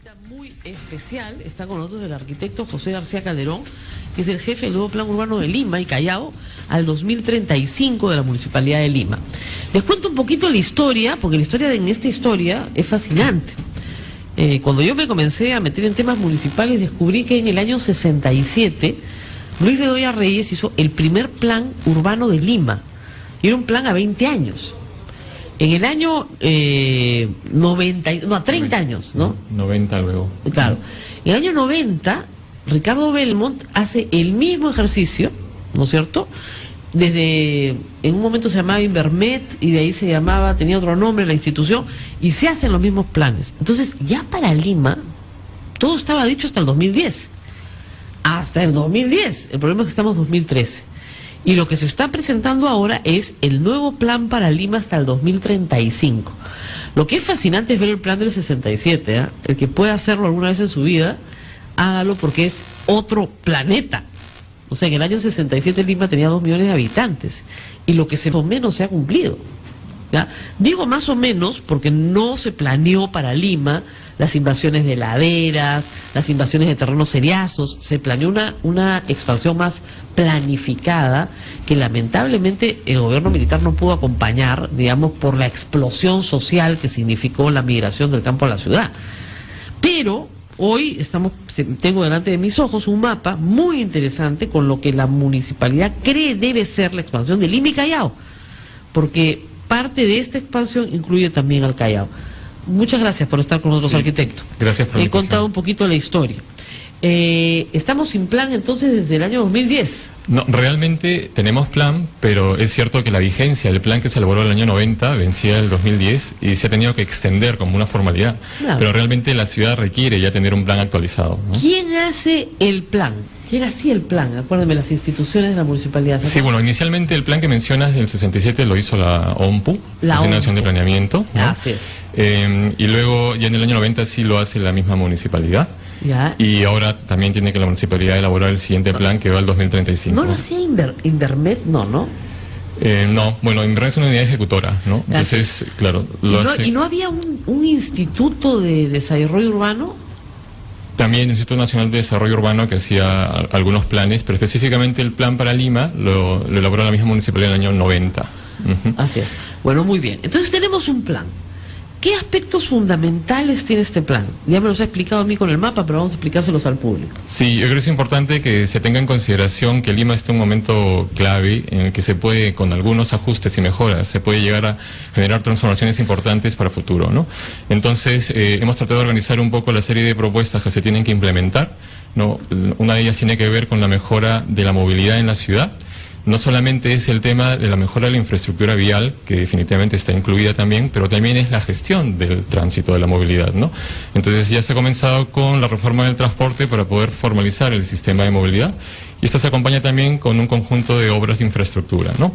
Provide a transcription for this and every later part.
visita muy especial. Está con nosotros el arquitecto José García Calderón, que es el jefe del nuevo plan urbano de Lima y Callao al 2035 de la Municipalidad de Lima. Les cuento un poquito la historia, porque la historia en esta historia es fascinante. Cuando yo me comencé a meter en temas municipales, descubrí que en el año 67 Luis Bedoya Reyes hizo el primer plan urbano de Lima, y era un plan a 20 años. En el año 30 años, ¿no? 90 luego. Claro. En el año 90, Ricardo Belmont hace el mismo ejercicio, ¿no es cierto? En un momento se llamaba Invermet y de ahí tenía otro nombre la institución, y se hacen los mismos planes. Entonces, ya para Lima, todo estaba dicho hasta el 2010. Hasta el 2010. El problema es que estamos en 2013. Y lo que se está presentando ahora es el nuevo plan para Lima hasta el 2035. Lo que es fascinante es ver el plan del 67, ¿eh? El que pueda hacerlo alguna vez en su vida, hágalo, porque es otro planeta. O sea, en el año 67 Lima tenía 2 millones de habitantes, y lo que se más o menos se ha cumplido, ¿ya? Digo más o menos porque no se planeó para Lima las invasiones de laderas, las invasiones de terrenos seriazos. Se planeó una expansión más planificada que lamentablemente el gobierno militar no pudo acompañar, digamos, por la explosión social que significó la migración del campo a la ciudad. Pero hoy tengo delante de mis ojos un mapa muy interesante con lo que la municipalidad cree debe ser la expansión de Lima y Callao, porque parte de esta expansión incluye también al Callao. Muchas gracias por estar con nosotros, arquitecto. Gracias por la He contado un poquito la historia. Estamos sin plan entonces desde el año 2010. No, realmente tenemos plan, pero es cierto que la vigencia del plan que se elaboró en el año 90 vencía el 2010 y se ha tenido que extender como una formalidad. Claro. Pero realmente la ciudad requiere ya tener un plan actualizado, ¿no? ¿Quién hace el plan? ¿Quién hacía el plan? Acuérdame, las instituciones de la municipalidad. Sí, bueno, inicialmente el plan que mencionas del 67 lo hizo la OMPU, la Nación de Planeamiento, ¿no? Así es. Y luego ya en el año 90 sí lo hace la misma municipalidad. Ya. Y ahora también tiene que la municipalidad elaborar el siguiente plan que va al 2035. ¿No lo hacía Invermet? No. No, bueno, Invermet es una unidad ejecutora, ¿no? Entonces, claro. ¿Y no había un instituto de desarrollo urbano? También el Instituto Nacional de Desarrollo Urbano que hacía algunos planes, pero específicamente el plan para Lima lo elaboró la misma municipalidad en el año 90. Así es. Bueno, muy bien. Entonces tenemos un plan. ¿Qué aspectos fundamentales tiene este plan? Ya me los ha explicado a mí con el mapa, pero vamos a explicárselos al público. Sí, yo creo que es importante que se tenga en consideración que Lima está en un momento clave en el que se puede, con algunos ajustes y mejoras, se puede llegar a generar transformaciones importantes para el futuro, ¿no? Entonces, hemos tratado de organizar un poco la serie de propuestas que se tienen que implementar, ¿no? Una de ellas tiene que ver con la mejora de la movilidad en la ciudad. No solamente es el tema de la mejora de la infraestructura vial, que definitivamente está incluida también, pero también es la gestión del tránsito, de la movilidad, ¿no? Entonces ya se ha comenzado con la reforma del transporte para poder formalizar el sistema de movilidad, y esto se acompaña también con un conjunto de obras de infraestructura, ¿no?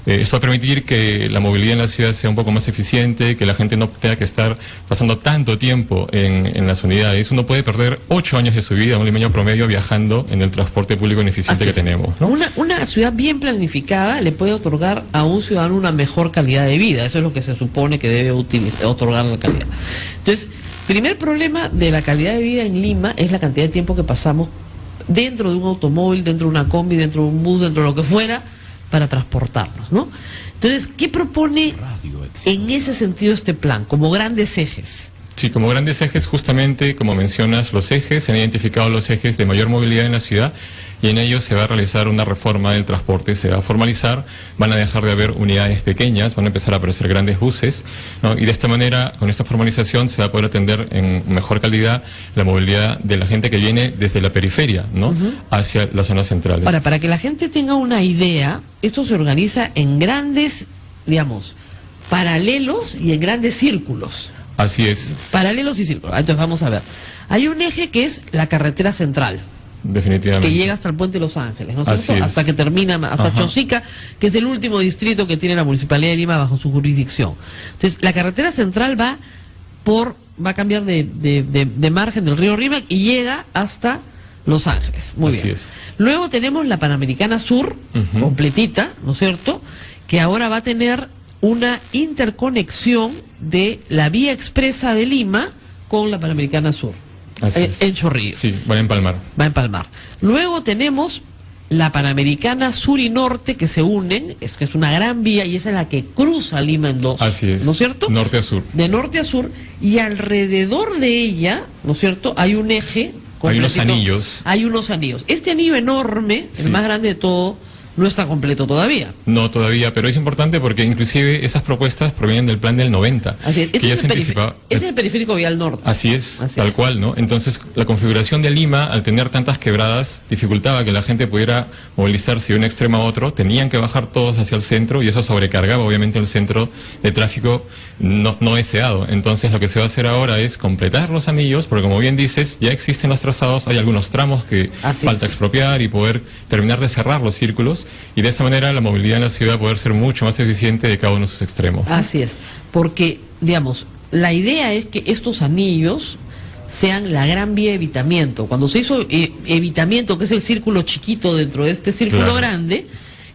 Esto va a permitir que la movilidad en la ciudad sea un poco más eficiente, que la gente no tenga que estar pasando tanto tiempo en las unidades. Uno puede perder 8 años de su vida, un limeño promedio, viajando en el transporte público ineficiente que tenemos, ¿no? Una ciudad bien planificada le puede otorgar a un ciudadano una mejor calidad de vida. Eso es lo que se supone que debe otorgar la calidad. Entonces, primer problema de la calidad de vida en Lima es la cantidad de tiempo que pasamos dentro de un automóvil, dentro de una combi, dentro de un bus, dentro de lo que fuera, para transportarnos, ¿no? Entonces, ¿qué propone en ese sentido este plan, como grandes ejes? Sí, como grandes ejes, justamente, como mencionas, los ejes, se han identificado los ejes de mayor movilidad en la ciudad, y en ellos se va a realizar una reforma del transporte, se va a formalizar, van a dejar de haber unidades pequeñas, van a empezar a aparecer grandes buses, ¿no? Y de esta manera, con esta formalización, se va a poder atender en mejor calidad la movilidad de la gente que viene desde la periferia, ¿no? Hacia las zonas centrales. Ahora, para que la gente tenga una idea, esto se organiza en grandes, digamos, paralelos y en grandes círculos. Así es. Paralelos y círculos. Entonces vamos a ver. Hay un eje que es la carretera central. Definitivamente. Que llega hasta el Puente de Los Ángeles, ¿no es Así cierto? es. Hasta que termina, hasta Chosica, que es el último distrito que tiene la Municipalidad de Lima bajo su jurisdicción. Entonces, la carretera central va a cambiar de margen del río Rímac y llega hasta Los Ángeles. Muy bien. Es. Luego tenemos la Panamericana Sur, completita, ¿no es cierto? Que ahora va a tener una interconexión de la vía expresa de Lima con la Panamericana Sur. en Chorrillos. Sí, van a empalmar. Va a empalmar. Luego tenemos la Panamericana Sur y Norte que se unen, es que es una gran vía y esa es la que cruza Lima en dos. Así es. ¿No es cierto? Norte a sur. De norte a sur, y alrededor de ella, ¿no es cierto?, hay un eje. Hay unos completito. anillos. Hay unos anillos. Este anillo enorme, Sí. el más grande de todo, no está completo todavía. No todavía, pero es importante porque inclusive esas propuestas provienen del plan del 90. Así es. Que Este ya es se el anticipaba. es el periférico vial norte. Así es, Así tal es. cual, ¿no? Entonces, la configuración de Lima, al tener tantas quebradas, dificultaba que la gente pudiera movilizarse de un extremo a otro. Tenían que bajar todos hacia el centro y eso sobrecargaba, obviamente, el centro de tráfico no deseado. Entonces, lo que se va a hacer ahora es completar los anillos, porque como bien dices, ya existen los trazados, hay algunos tramos que Así falta es. expropiar y poder terminar de cerrar los círculos, y de esa manera la movilidad en la ciudad poder ser mucho más eficiente de cada uno de sus extremos. Así es, porque, digamos, la idea es que estos anillos sean la gran vía de evitamiento. Cuando se hizo evitamiento, que es el círculo chiquito dentro de este círculo Claro. grande,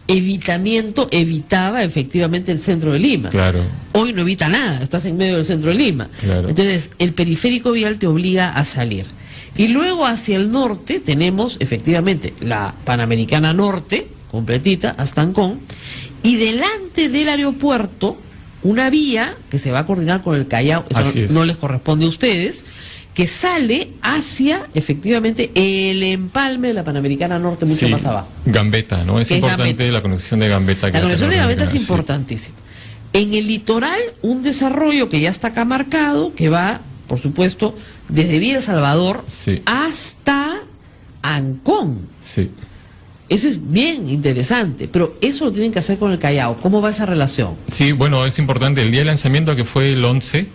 evitamiento evitaba efectivamente el centro de Lima. Claro. Hoy no evita nada, estás en medio del centro de Lima. Claro. Entonces, el periférico vial te obliga a salir. Y luego hacia el norte tenemos efectivamente la Panamericana Norte, completita, hasta Ancón, y delante del aeropuerto una vía que se va a coordinar con el Callao, eso Así es. no les corresponde a ustedes, que sale hacia efectivamente el empalme de la Panamericana Norte mucho Sí, más abajo. Gambetta, ¿no? Es Que es importante Gambetta. la conexión de Gambetta. La conexión de Gambetta es Sí. importantísima. En el litoral, un desarrollo que ya está acá marcado, que va, por supuesto, desde Villa El Salvador Sí. hasta Ancón. Sí. Eso es bien interesante, pero eso lo tienen que hacer con el Callao. ¿Cómo va esa relación? Sí, bueno, es importante. El día del lanzamiento, que fue el 11,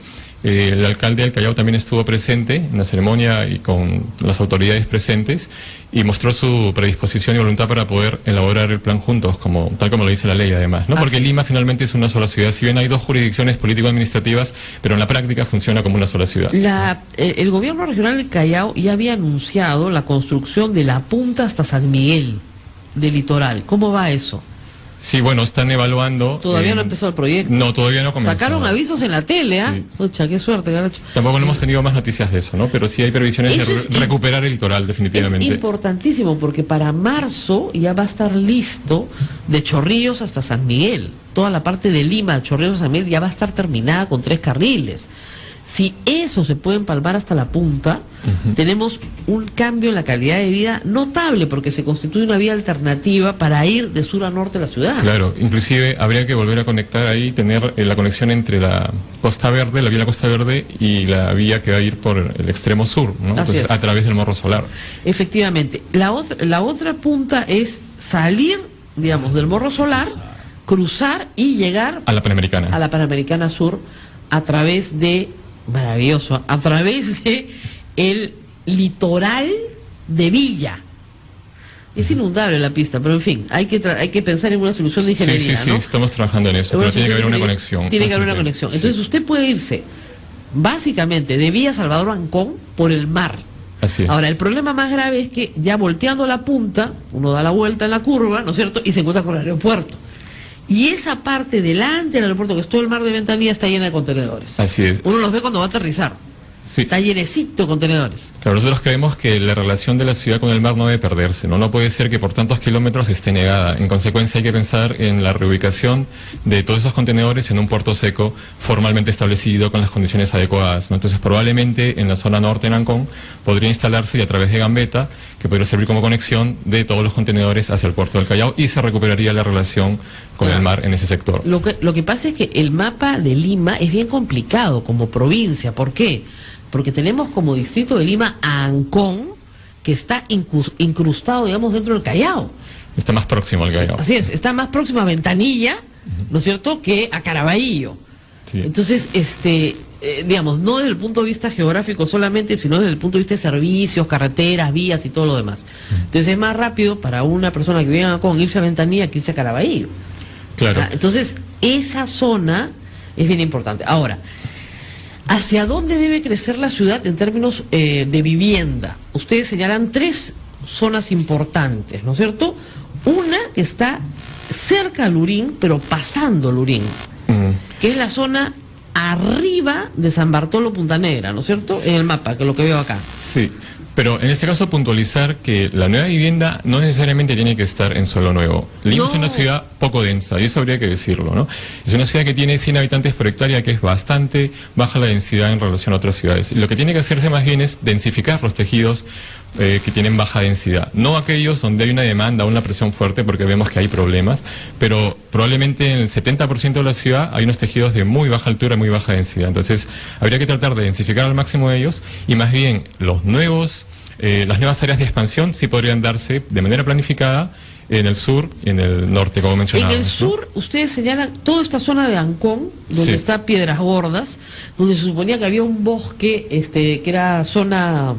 el alcalde del Callao también estuvo presente en la ceremonia y con las autoridades presentes y mostró su predisposición y voluntad para poder elaborar el plan juntos, tal como lo dice la ley además, ¿no? Así Porque es. Lima finalmente es una sola ciudad. Si bien hay dos jurisdicciones político-administrativas, pero en la práctica funciona como una sola ciudad. El gobierno regional del Callao ya había anunciado la construcción de la punta hasta San Miguel del litoral. ¿Cómo va eso? Sí, bueno, están evaluando. Todavía no ha empezado el proyecto. No, todavía no comenzó. Sacaron avisos en la tele, ¿ah? Sí. Pucha, qué suerte, Garacho. Tampoco no hemos tenido más noticias de eso, ¿no? Pero sí hay previsiones Eso de es recuperar el litoral, Es definitivamente. importantísimo porque para marzo ya va a estar listo de Chorrillos hasta San Miguel. Toda la parte de Lima, Chorrillos a San Miguel, ya va a estar terminada con 3 carriles. Si eso se puede empalmar hasta la punta, tenemos un cambio en la calidad de vida notable porque se constituye una vía alternativa para ir de sur a norte de la ciudad. Claro, inclusive habría que volver a conectar ahí, tener la conexión entre la Costa Verde, la vía de la Costa Verde y la vía que va a ir por el extremo sur, ¿no? Así Entonces, es. a través del Morro Solar. Efectivamente. La otra punta es salir, digamos, del Morro Solar, cruzar y llegar A la Panamericana. a la Panamericana Sur a través de, maravilloso, a través de el litoral de Villa. Es inundable la pista, pero en fin, hay que pensar en una solución de ingeniería, Sí, ¿no? estamos trabajando en eso, pero tiene que haber una conexión. Tiene que haber una conexión. Sí. Entonces usted puede irse básicamente de Villa Salvador a Ancón por el mar. Así es. Ahora, el problema más grave es que ya volteando la punta, uno da la vuelta en la curva, ¿no es cierto? Y se encuentra con el aeropuerto. Y esa parte delante del aeropuerto, que es todo el mar de Ventanilla, está llena de contenedores. Así es. Uno los ve cuando va a aterrizar. Sí. Está llenecito de contenedores. Claro, nosotros creemos que la relación de la ciudad con el mar no debe perderse, ¿no? No puede ser que por tantos kilómetros esté negada. En consecuencia, hay que pensar en la reubicación de todos esos contenedores en un puerto seco formalmente establecido con las condiciones adecuadas, ¿no? Entonces, probablemente en la zona norte, en Ancón, podría instalarse y a través de Gambetta, que podría servir como conexión de todos los contenedores hacia el puerto del Callao y se recuperaría la relación con el mar en ese sector. Lo que pasa es que el mapa de Lima es bien complicado como provincia. ¿Por qué? Porque tenemos como distrito de Lima a Ancón, que está incrustado, digamos, dentro del Callao. Está más próximo al Callao. Así es, está más próximo a Ventanilla, ¿no es cierto?, que a Caraballo. Sí. Entonces, digamos, no desde el punto de vista geográfico solamente, sino desde el punto de vista de servicios, carreteras, vías y todo lo demás. Entonces es más rápido para una persona que vive en Ancón irse a Ventanilla que irse a Caraballo. Claro. Entonces, esa zona es bien importante. Ahora, ¿hacia dónde debe crecer la ciudad en términos de vivienda? Ustedes señalan 3 zonas importantes, ¿no es cierto? Una que está cerca a Lurín, pero pasando Lurín, que es la zona arriba de San Bartolo Punta Negra, ¿no es cierto? En el mapa, que es lo que veo acá. Sí, pero en este caso puntualizar que la nueva vivienda no necesariamente tiene que estar en suelo nuevo. Lima No. es una ciudad poco densa, y eso habría que decirlo, ¿no? Es una ciudad que tiene 100 habitantes por hectárea, que es bastante baja la densidad en relación a otras ciudades. Y lo que tiene que hacerse más bien es densificar los tejidos que tienen baja densidad. No aquellos donde hay una demanda o una presión fuerte, porque vemos que hay problemas, pero probablemente en el 70% de la ciudad hay unos tejidos de muy baja altura, muy baja densidad. Entonces, habría que tratar de densificar al máximo de ellos, y más bien las nuevas áreas de expansión sí podrían darse de manera planificada en el sur y en el norte, como mencionaba. En el sur, ustedes señalan toda esta zona de Ancón, donde Sí. está Piedras Gordas, donde se suponía que había un bosque que era zona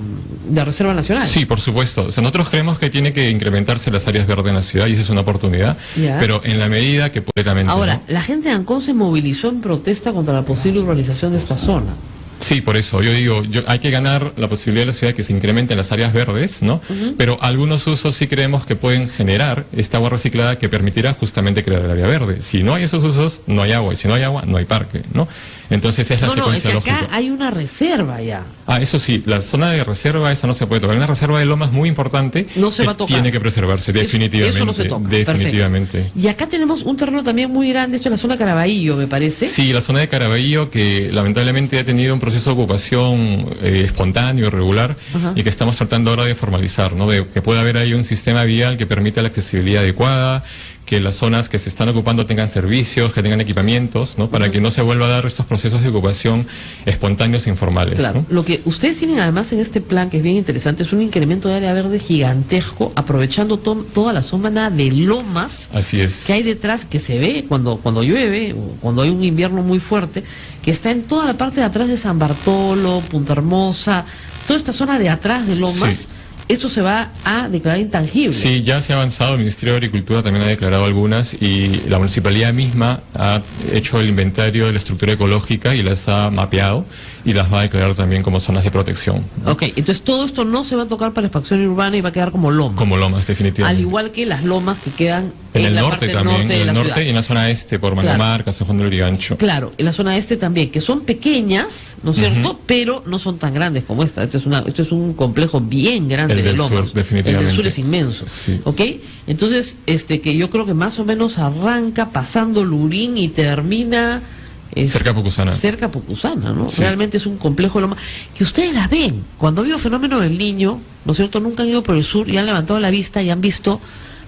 de reserva nacional. Sí, por supuesto. O sea, nosotros creemos que tiene que incrementarse las áreas verdes en la ciudad, y esa es una oportunidad, Ya. pero en la medida que completamente. Ahora, ¿no? la gente de Ancón se movilizó en protesta contra la posible urbanización de esta zona. Sí, por eso. Yo digo, hay que ganar la posibilidad de la ciudad de que se incrementen las áreas verdes, ¿no? Pero algunos usos sí creemos que pueden generar esta agua reciclada que permitirá justamente crear el área verde. Si no hay esos usos, no hay agua. Y si no hay agua, no hay parque, ¿no? Entonces es la No, es secuencia que acá lógica. hay una reserva ya. Ah, eso sí, la zona de reserva esa no se puede tocar. Una reserva de lomas muy importante. No se que va a tocar. Tiene que preservarse, definitivamente. Eso no se toca. Definitivamente. Perfecto. Y acá tenemos un terreno también muy grande, esto es la zona Caraballo, me parece. Sí, la zona de Caraballo, que lamentablemente ha tenido un proceso de ocupación espontáneo, irregular, Ajá. y que estamos tratando ahora de formalizar, ¿no? De que pueda haber ahí un sistema vial que permita la accesibilidad adecuada, que las zonas que se están ocupando tengan servicios, que tengan equipamientos, ¿no? Para que no se vuelva a dar estos procesos de ocupación espontáneos e informales. Claro, ¿no? lo que ustedes tienen además en este plan, que es bien interesante, es un incremento de área verde gigantesco, aprovechando toda la zona de lomas Así es. que hay detrás, que se ve cuando llueve, o cuando hay un invierno muy fuerte, que está en toda la parte de atrás de San Bartolo, Punta Hermosa, toda esta zona de atrás de lomas. Sí. Esto se va a declarar intangible. Sí, ya se ha avanzado, el Ministerio de Agricultura también ha declarado algunas, y la municipalidad misma ha hecho el inventario de la estructura ecológica y las ha mapeado, y las va a declarar también como zonas de protección, ¿no? Ok, entonces todo esto no se va a tocar para expansión urbana y va a quedar como loma. Como lomas, definitivamente. Al igual que las lomas que quedan En el la norte parte también, norte de en la el norte ciudad. y en la zona este, por Claro. Mangamarca, San Juan del Urigancho. Claro, en la zona este también, que son pequeñas, ¿no es cierto? Pero no son tan grandes como esta. Esto es un complejo bien grande El de del lomas. sur, definitivamente. El del sur es inmenso. Sí. ¿Ok? Entonces, que yo creo que más o menos arranca pasando Lurín y termina Cerca de Pucusana. cerca a Pucusana, ¿no? Sí. Realmente es un complejo de lomas que ustedes las ven. Cuando ha habido fenómeno del Niño, ¿no es cierto? Nunca han ido por el sur y han levantado la vista y han visto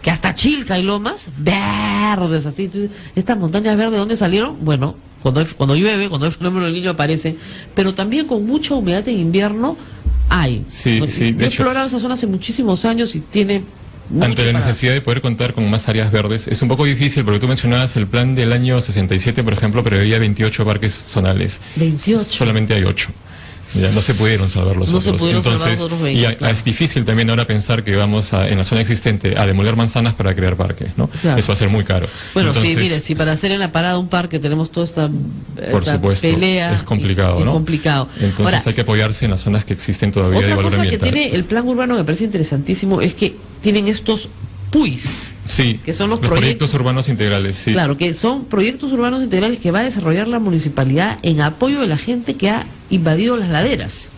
que hasta Chilca hay lomas verdes, así. Entonces, estas montañas verdes, ¿de dónde salieron? Bueno, cuando llueve, cuando hay fenómeno del Niño aparecen, pero también con mucha humedad en invierno hay. Sí, ¿no? sí, Yo de he hecho. explorado esa zona hace muchísimos años y tiene mucho Ante la para- necesidad de poder contar con más áreas verdes, es un poco difícil, porque tú mencionabas el plan del año 67, por ejemplo, preveía 28 parques zonales. 28. Solamente hay 8. Ya no se pudieron salvar los No se otros. pudieron salvar Entonces, los otros 20, y claro. es difícil también ahora pensar que vamos en la zona existente a demoler manzanas para crear parques, ¿no? Claro. Eso va a ser muy caro. Bueno, Entonces, sí, mire, si para hacer en la parada un parque tenemos toda esta por supuesto, pelea, es complicado, es ¿no? complicado. Entonces Ahora, hay que apoyarse en las zonas que existen todavía de otra valor cosa que ambiental. tiene el plan urbano me parece interesantísimo es que tienen estos PUIs, Sí, que son los proyectos proyectos urbanos integrales, sí. claro, que son proyectos urbanos integrales que va a desarrollar la municipalidad en apoyo de la gente que ha invadido las laderas.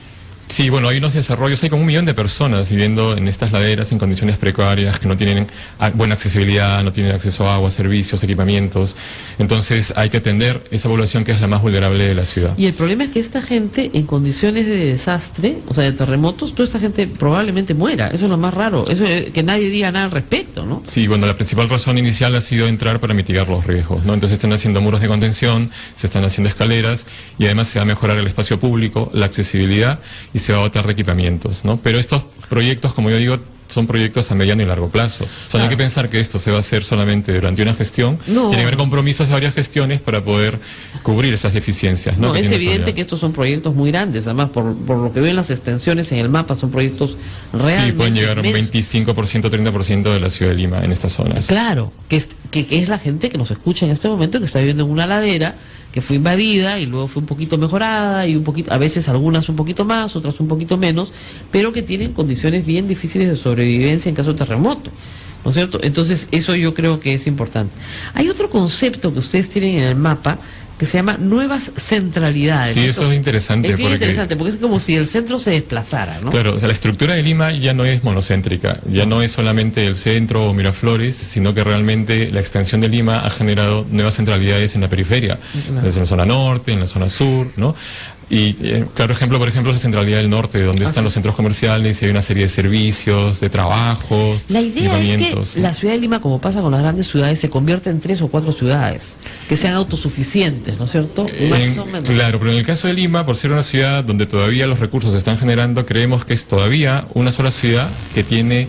Sí, bueno, hay unos desarrollos, hay como 1 millón de personas viviendo en estas laderas en condiciones precarias, que no tienen buena accesibilidad, no tienen acceso a agua, servicios, equipamientos. Entonces hay que atender esa población que es la más vulnerable de la ciudad. Y el problema es que esta gente en condiciones de desastre, o sea, de terremotos, toda esta gente probablemente muera. Eso es lo más raro. Eso es que nadie diga nada al respecto, ¿no? Sí, bueno, la principal razón inicial ha sido entrar para mitigar los riesgos, ¿no? Entonces están haciendo muros de contención, se están haciendo escaleras, y además se va a mejorar el espacio público, la accesibilidad, y se va a dotar de equipamientos, ¿no? Pero estos proyectos, como yo digo, son proyectos a mediano y largo plazo. O sea, no hay Claro. que pensar que esto se va a hacer solamente durante una gestión. No. Tiene que haber compromisos de varias gestiones para poder cubrir esas deficiencias, ¿no? No, que es tiene evidente todavía. que estos son proyectos muy grandes, además por lo que veo en las extensiones en el mapa, son proyectos realmente Sí, pueden llegar a un inmensos. 25%, 30% de la ciudad de Lima en estas zonas. Claro, que es la gente que nos escucha en este momento, que está viviendo en una ladera que fue invadida y luego fue un poquito mejorada y un poquito, a veces algunas un poquito más, otras un poquito menos, pero que tienen condiciones bien difíciles de sobrevivencia en caso de terremoto, ¿no es cierto? Entonces eso yo creo que es importante. Hay otro concepto que ustedes tienen en el mapa que se llama Nuevas Centralidades. Sí, eso es interesante. Es bien interesante, porque es como si el centro se desplazara, ¿no? Claro, o sea, la estructura de Lima ya no es monocéntrica, ya no es solamente el centro o Miraflores, sino que realmente la extensión de Lima ha generado nuevas centralidades en la periferia, desde en la zona norte, en la zona sur, ¿no? Y claro ejemplo, por ejemplo, es la centralidad del norte, donde están los centros comerciales y hay una serie de servicios, de trabajos. La idea es que la ciudad de Lima, como pasa con las grandes ciudades, se convierte en 3 o 4 ciudades que sean autosuficientes, ¿no es cierto? Más o menos. Claro, pero en el caso de Lima, por ser una ciudad donde todavía los recursos se están generando, creemos que es todavía una sola ciudad que tiene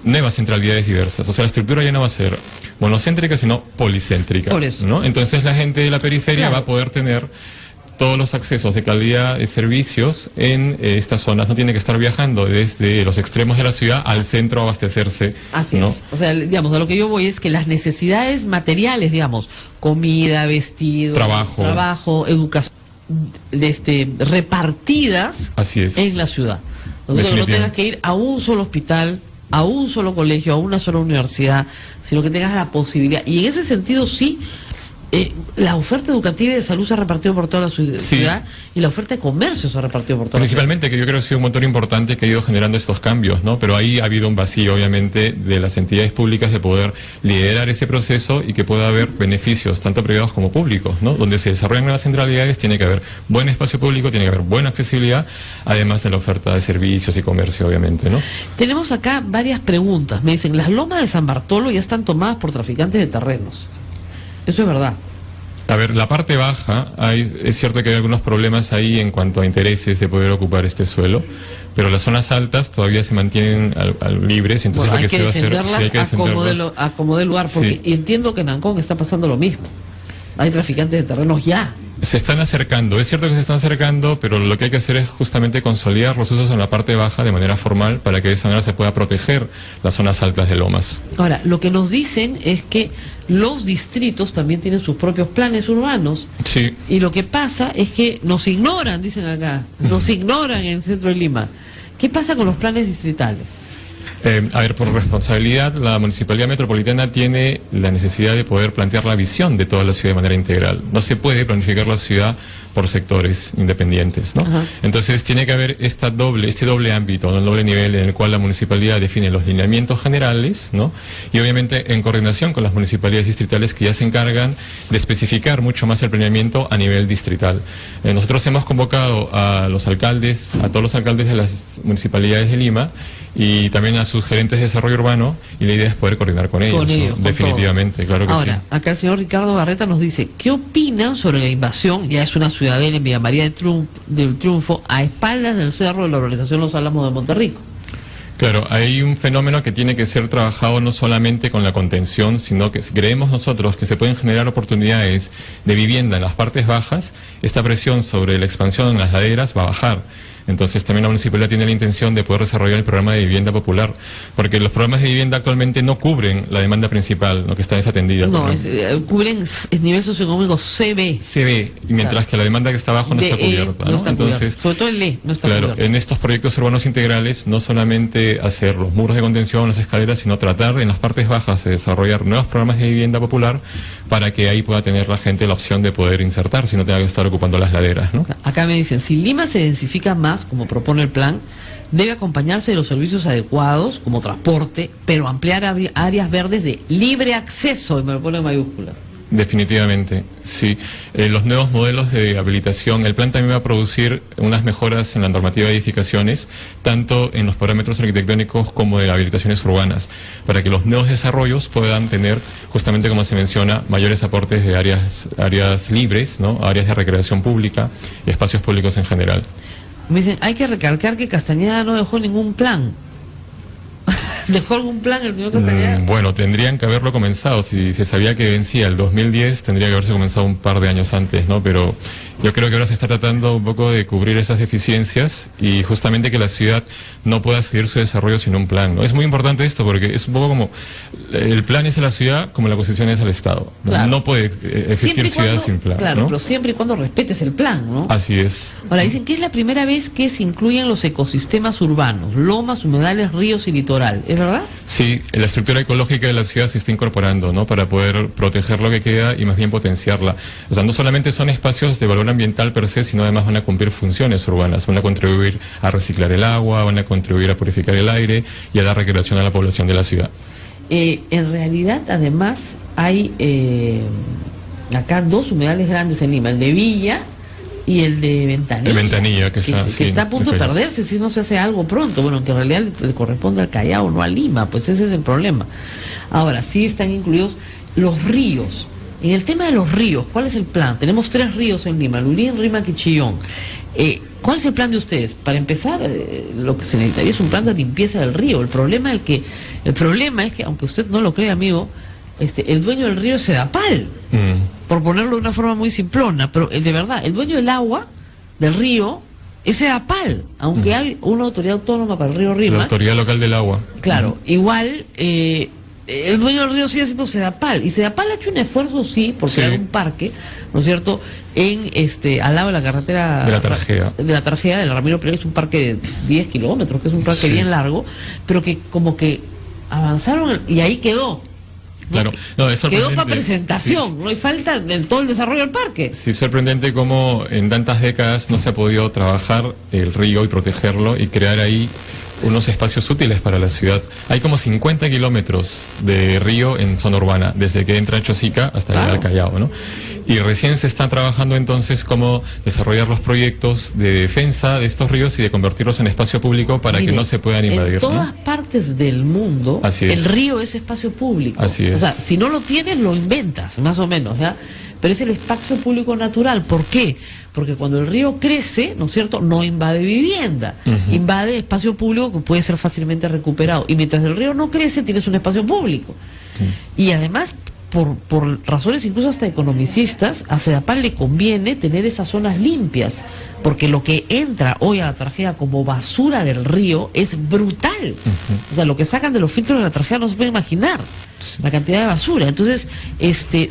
nuevas centralidades diversas. O sea, la estructura ya no va a ser monocéntrica, sino policéntrica. Por eso. ¿No? Entonces la gente de la periferia va a poder tener todos los accesos de calidad de servicios en estas zonas. No tiene que estar viajando desde los extremos de la ciudad al centro a abastecerse. Así ¿no? es. O sea, digamos, a lo que yo voy es que las necesidades materiales, digamos, comida, vestido, trabajo, educación, repartidas Así es. en la ciudad. No tengas que ir a un solo hospital, a un solo colegio, a una sola universidad, sino que tengas la posibilidad. Y en ese sentido sí, la oferta educativa y de salud se ha repartido por toda la ciudad y la oferta de comercio se ha repartido por toda principalmente, la ciudad. que yo creo que ha sido un motor importante que ha ido generando estos cambios, ¿no? Pero ahí ha habido un vacío, obviamente, de las entidades públicas de poder liderar ese proceso y que pueda haber beneficios, tanto privados como públicos, ¿no? Donde se desarrollan nuevas centralidades, tiene que haber buen espacio público, tiene que haber buena accesibilidad, además de la oferta de servicios y comercio, obviamente, ¿no? Tenemos acá varias preguntas. Me dicen, las lomas de San Bartolo ya están tomadas por traficantes de terrenos. Eso es verdad. A ver, la parte baja, es cierto que hay algunos problemas ahí en cuanto a intereses de poder ocupar este suelo, pero las zonas altas todavía se mantienen libres, entonces bueno, lo que se va a hacer, hay que defenderlas a como de lugar, porque entiendo que en Ancón está pasando lo mismo. Hay traficantes de terrenos ya. Se están acercando, es cierto que se están acercando, pero lo que hay que hacer es justamente consolidar los usos en la parte baja de manera formal para que de esa manera se pueda proteger las zonas altas de lomas. Ahora, lo que nos dicen es que los distritos también tienen sus propios planes urbanos. Sí. Y lo que pasa es que nos ignoran, dicen acá, nos ignoran en el centro de Lima. ¿Qué pasa con los planes distritales? A ver, por responsabilidad, la Municipalidad Metropolitana tiene la necesidad de poder plantear la visión de toda la ciudad de manera integral. No se puede planificar la ciudad por sectores independientes, ¿no? Entonces tiene que haber este doble ámbito, ¿no? El doble nivel en el cual la municipalidad define los lineamientos generales, ¿no? Y obviamente en coordinación con las municipalidades distritales que ya se encargan de especificar mucho más el planeamiento a nivel distrital. Nosotros hemos convocado a los alcaldes, a todos los alcaldes de las municipalidades de Lima y también a sus gerentes de desarrollo urbano, y la idea es poder coordinar con ellos, ¿no? Definitivamente, claro que sí. Ahora, acá el señor Ricardo Barreta nos dice, ¿qué opinan sobre la invasión? Ya es una ciudadela en Villa María del Triunfo, a espaldas del cerro de la organización Los Álamos de Monterrico. Claro, hay un fenómeno que tiene que ser trabajado no solamente con la contención, sino que si creemos nosotros que se pueden generar oportunidades de vivienda en las partes bajas, esta presión sobre la expansión en las laderas va a bajar. Entonces también la municipalidad tiene la intención de poder desarrollar el programa de vivienda popular, porque los programas de vivienda actualmente no cubren la demanda principal, lo que está desatendida. No, cubren el nivel socioeconómico CB. CB, y mientras que la demanda que está abajo no está cubierta. No está Entonces, sobre todo el E no está claro, cubierto. En estos proyectos urbanos integrales, no solamente hacer los muros de contención, las escaleras, sino tratar en las partes bajas de desarrollar nuevos programas de vivienda popular para que ahí pueda tener la gente la opción de poder insertarse y no tenga que estar ocupando las laderas, ¿no? Acá me dicen, si Lima se densifica más, como propone el plan, debe acompañarse de los servicios adecuados, como transporte, pero ampliar áreas verdes de libre acceso, y me lo pone en mayúsculas. Definitivamente, sí. Los nuevos modelos de habilitación, el plan también va a producir unas mejoras en la normativa de edificaciones, tanto en los parámetros arquitectónicos como de habilitaciones urbanas, para que los nuevos desarrollos puedan tener, justamente como se menciona, mayores aportes de áreas libres, ¿no? Áreas de recreación pública y espacios públicos en general. Me dicen, hay que recalcar que Castañeda no dejó ningún plan. ¿Dejó algún plan el señor Castañeda? Bueno, tendrían que haberlo comenzado. Si se sabía que vencía el 2010, tendría que haberse comenzado un par de años antes, ¿no? Pero Yo creo que ahora se está tratando un poco de cubrir esas deficiencias y justamente que la ciudad no pueda seguir su desarrollo sin un plan, ¿no? Es muy importante esto porque es un poco como el plan es a la ciudad como la Constitución es al Estado, ¿no? Claro. No puede existir ciudad sin plan, claro, ¿no? pero siempre y cuando respetes el plan, ¿no? Así es. Ahora, dicen que es la primera vez que se incluyen los ecosistemas urbanos, lomas, humedales, ríos y litoral, ¿es verdad? Sí, la estructura ecológica de la ciudad se está incorporando, ¿no? Para poder proteger lo que queda y más bien potenciarla. O sea, no solamente son espacios de valor ambiental per se, sino además van a cumplir funciones urbanas, van a contribuir a reciclar el agua, van a contribuir a purificar el aire y a dar recreación a la población de la ciudad. En realidad, además, hay acá dos humedales grandes en Lima, el de Villa y el de Ventanilla. El Ventanilla, que está, que está a punto de perderse si no se hace algo pronto. Bueno, que en realidad le corresponde al Callao, no a Lima, pues ese es el problema. Ahora, sí están incluidos los ríos. En el tema de los ríos, ¿cuál es el plan? Tenemos 3 ríos en Lima, Lurín, Rímac y Chillón. ¿Cuál es el plan de ustedes? Para empezar, lo que se necesitaría es un plan de limpieza del río. El problema es que, aunque usted no lo crea, amigo, el dueño del río es Sedapal, por ponerlo de una forma muy simplona, pero de verdad, el dueño del agua, del río, es Sedapal, aunque hay una autoridad autónoma para el río Rímac. La autoridad local del agua. Claro, igual... el dueño del río sigue siendo Sedapal, y Sedapal ha hecho un esfuerzo, sí, porque hay un parque, ¿no es cierto?, al lado de la carretera de la Tarjea, del Ramiro Pérez, es un parque de 10 kilómetros, que es un parque bien largo, pero que como que avanzaron y ahí quedó. ¿no? Claro, no, es quedó para presentación, no hay falta en todo el desarrollo del parque. Sí, sorprendente cómo en tantas décadas no se ha podido trabajar el río y protegerlo y crear ahí unos espacios útiles para la ciudad. Hay como 50 kilómetros de río en zona urbana, desde que entra Chosica hasta llegar al Callao, ¿no? Y recién se está trabajando entonces cómo desarrollar los proyectos de defensa de estos ríos y de convertirlos en espacio público para que no se puedan invadir. En todas partes del mundo, el río es espacio público. Así es. O sea, si no lo tienes, lo inventas, más o menos, ¿ya? Pero es el espacio público natural. ¿Por qué? Porque cuando el río crece, ¿no es cierto?, no invade vivienda, invade espacio público que puede ser fácilmente recuperado. Y mientras el río no crece, tienes un espacio público. Y además, por razones incluso hasta economicistas, a Sedapal le conviene tener esas zonas limpias, porque lo que entra hoy a la Tarjea como basura del río es brutal. O sea, lo que sacan de los filtros de la Tarjea no se puede imaginar, la cantidad de basura. Entonces,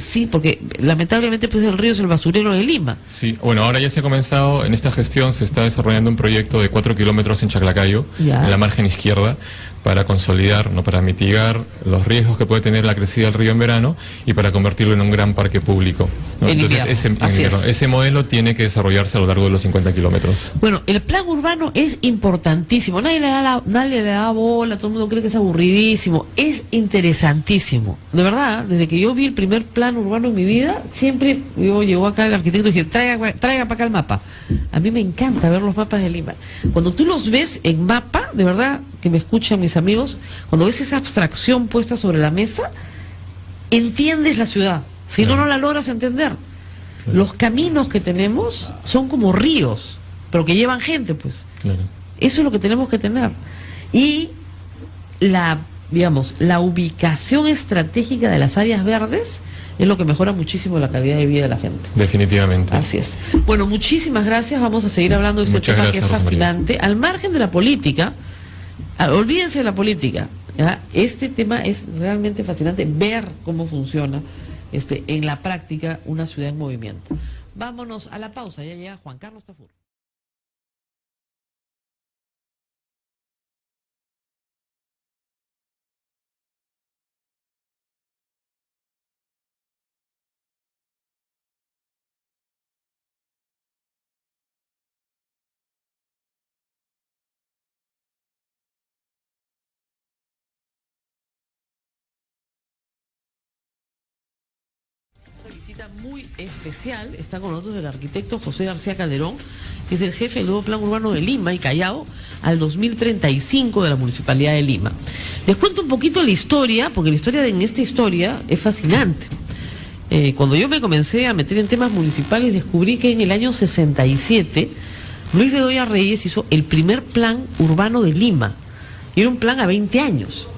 sí, porque lamentablemente pues el río es el basurero de Lima. Sí, bueno, ahora ya se ha comenzado, en esta gestión se está desarrollando un proyecto de 4 kilómetros en Chaclacayo, en la margen izquierda, para consolidar, no, para mitigar los riesgos que puede tener la crecida del río en verano y para convertirlo en un gran parque público, ¿no? Entonces ese modelo tiene que desarrollarse a lo largo de los 50 kilómetros. Bueno, el plan urbano es importantísimo, nadie le da bola, todo el mundo cree que es aburridísimo, es interesantísimo, de verdad. Desde que yo vi el primer plan urbano en mi vida, siempre llegó acá el arquitecto y dije, traiga para acá el mapa. A mí me encanta ver los mapas de Lima. Cuando tú los ves en mapa, de verdad, que me escuchan mis amigos, cuando ves esa abstracción puesta sobre la mesa, entiendes la ciudad. Si no, no la logras entender. Los caminos que tenemos son como ríos, pero que llevan gente, pues. Eso es lo que tenemos que tener. Y la ubicación estratégica de las áreas verdes es lo que mejora muchísimo la calidad de vida de la gente. Definitivamente. Así es. Bueno, muchísimas gracias. Vamos a seguir hablando de este tema que es fascinante. Al margen de la política, olvídense de la política, ¿ya? Este tema es realmente fascinante, ver cómo funciona en la práctica una ciudad en movimiento. Vámonos a la pausa, ya llega Juan Carlos Tafur. Visita muy especial, está con nosotros el arquitecto José García Calderón, que es el jefe del nuevo plan urbano de Lima y Callao al 2035 de la Municipalidad de Lima. Les cuento un poquito la historia, porque la historia en esta historia es fascinante. Cuando yo me comencé a meter en temas municipales, descubrí que en el año 67 Luis Bedoya Reyes hizo el primer plan urbano de Lima, y era un plan a 20 años.